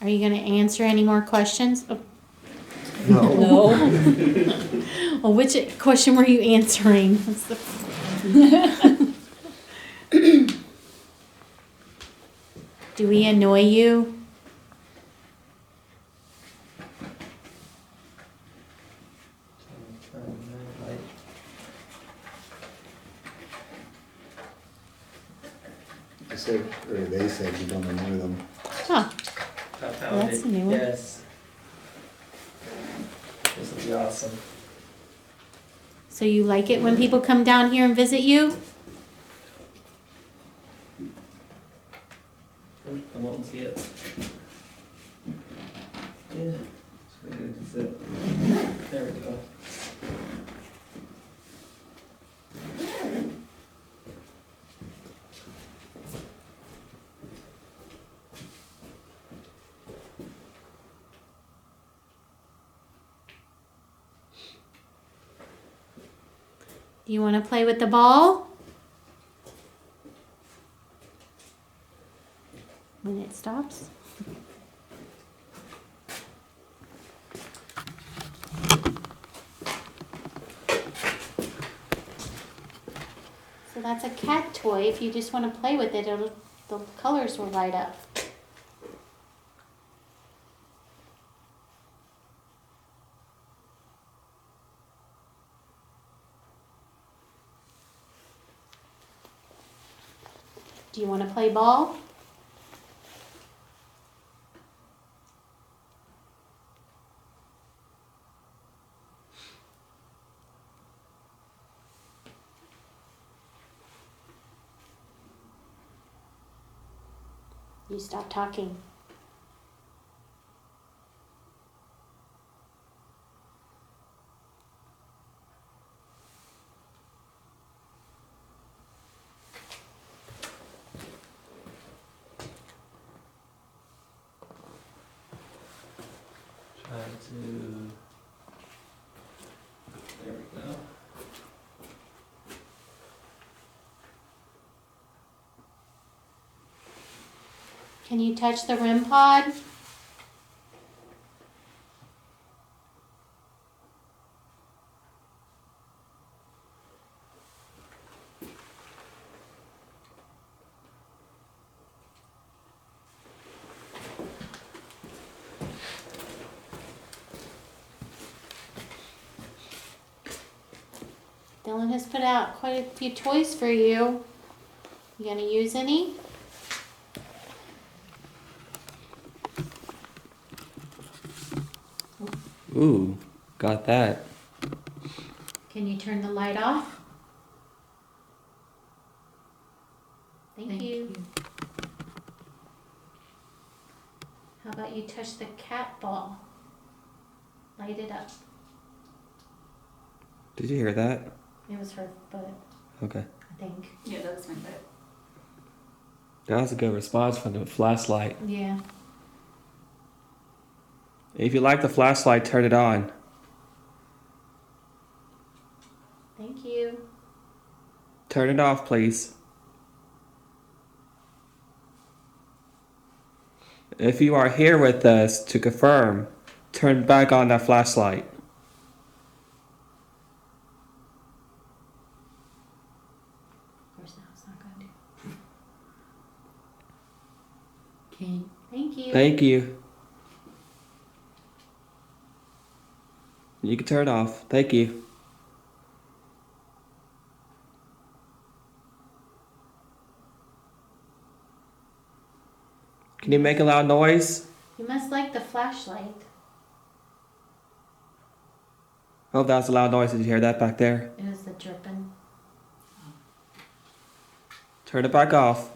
Are you gonna answer any more questions? Oh, No. well, which question were you answering? What's the- Do we annoy you? I said, or they said you don't annoy them. Huh. Well, that's a new one. Yes. This will be awesome. So you like it when people come down here and visit you? I won't see it. Yeah. There we go. Do you want to play with the ball? When it stops. So that's a cat toy. If you just want to play with it, the colors will light up. Do you want to play ball? You stop talking. Try to. There we go. Can you touch the REM pod? Dylan has put out quite a few toys for you. You gonna use any? Ooh, got that. Can you turn the light off? Thank you. How about you touch the cat ball? Light it up. Did you hear that? It was her foot, Okay. I think. Yeah, that was my butt. That was a good response from the flashlight. Yeah. If you like the flashlight, turn it on. Thank you. Turn it off, please. If you are here with us to confirm, turn back on that flashlight. $5 now. It's not going to. Can Thank you. Thank you. You can turn it off. Thank you. Can you make a loud noise? You must like the flashlight. Oh, that was a loud noise. Did you hear that back there? It was the dripping. Turn it back off.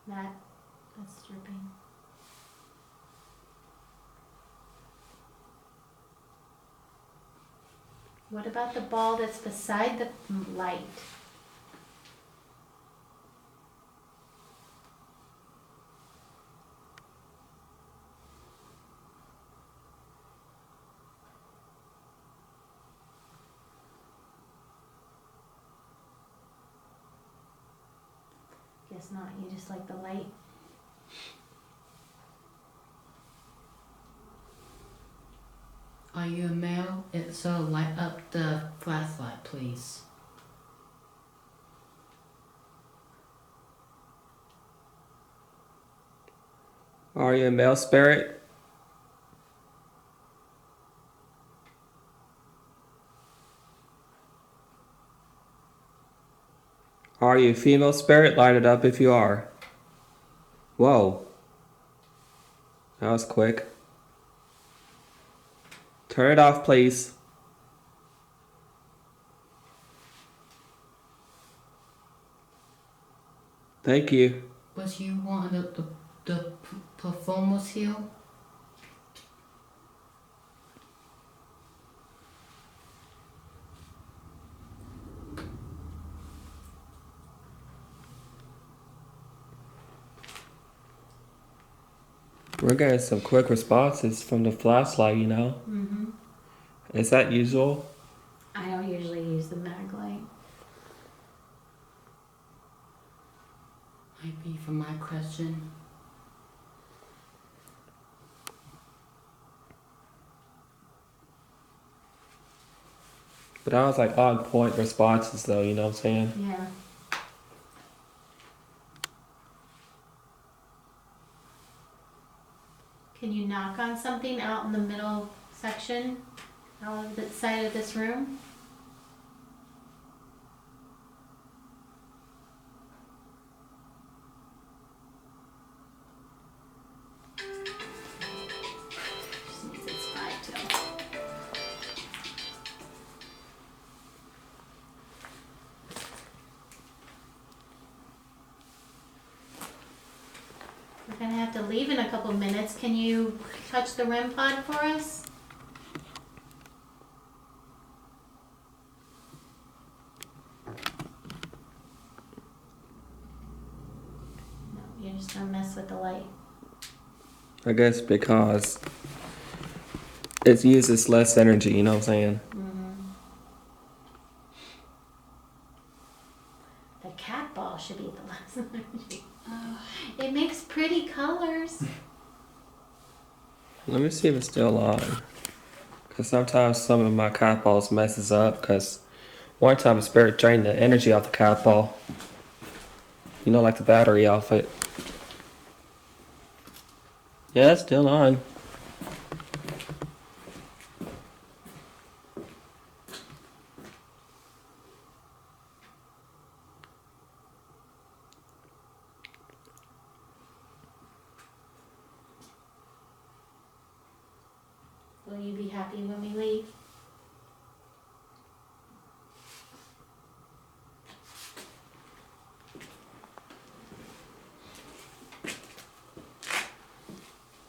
That's dripping. What about the ball that's beside the light? Guess not. You just like the light. Are you a male? If so, light up the flashlight, please. Are you a male spirit? Are you a female spirit? Light it up if you are. Whoa. That was quick. Turn it off, please. Thank you. Was you one of the performers here? We're getting some quick responses from the flashlight, you know? Mm-hmm. Is that usual? I don't usually use the mag light. Might be for my question. But I was like on point responses though, you know what I'm saying? Yeah. Can you knock on something out in the middle section, out of the side of this room? Just needs its 5 till. We're gonna have to leave in a couple minutes. Can you touch the REM pod for us? No, you're just gonna mess with the light. I guess because it uses less energy, you know what I'm saying? The cat ball should be the less energy. It makes pretty colors. Let me see if it's still on. Because sometimes some of my cat balls messes up. Because one time a spirit drained the energy off the cat ball. You know, like the battery off it. Yeah, it's still on. Will you be happy when we leave?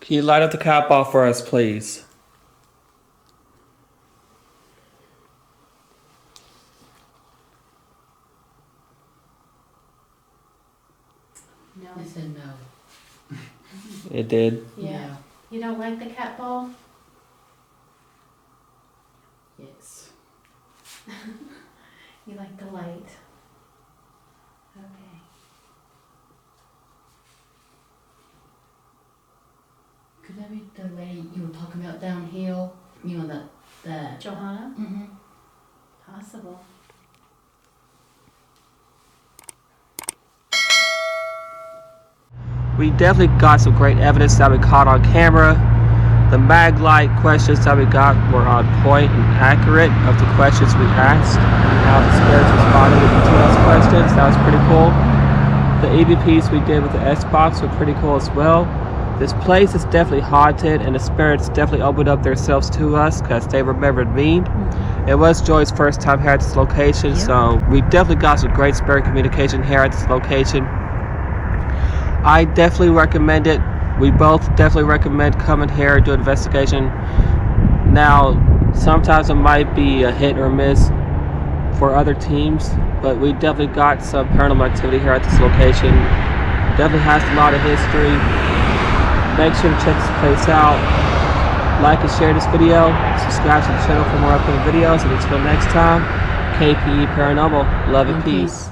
Can you light up the cat ball for us, please? No. I said no. It did. Yeah. You don't like the cat ball? Yes. You like the light. Okay. Could that be the lady you were talking about downhill? You know, the Johanna? Mm-hmm. Possible. We definitely got some great evidence that we caught on camera. The mag light questions that we got were on point and accurate of the questions we asked. How the spirits responded to those questions. That was pretty cool. The EVPs we did with the S-Box were pretty cool as well. This place is definitely haunted, and the spirits definitely opened up themselves to us because they remembered me. It was Joy's first time here at this location, so we definitely got some great spirit communication here at this location. I definitely recommend it. We both definitely recommend coming here and do an investigation. Now, sometimes it might be a hit or miss for other teams, but we definitely got some paranormal activity here at this location. Definitely has a lot of history. Make sure to check this place out. Like and share this video. Subscribe to the channel for more upcoming videos. And until next time, KPE Paranormal. Love and peace.